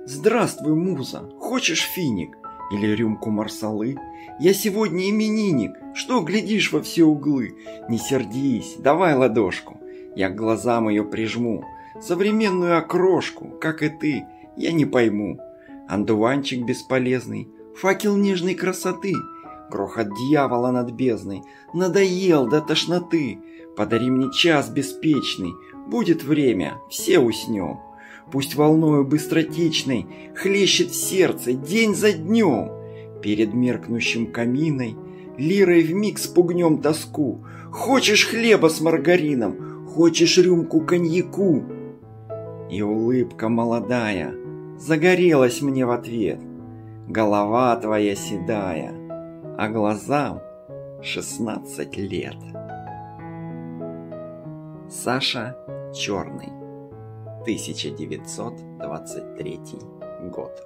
Здравствуй, муза, хочешь финик или рюмку марсалы? Я сегодня именинник, что глядишь во все углы? Не сердись, давай ладошку, я к глазам ее прижму. Современную окрошку, как и ты, я не пойму. Андуванчик бесполезный, факел нежной красоты, грохот дьявола над бездной, надоел до тошноты. Подари мне час беспечный, будет время, все уснем. Пусть волною быстротечной хлещет в сердце день за днем. Перед меркнущим каминой лирой вмиг спугнем тоску. Хочешь хлеба с маргарином, хочешь рюмку коньяку? И улыбка молодая загорелась мне в ответ. Голова твоя седая, а глазам 16 лет. Саша Черный, 1923 год.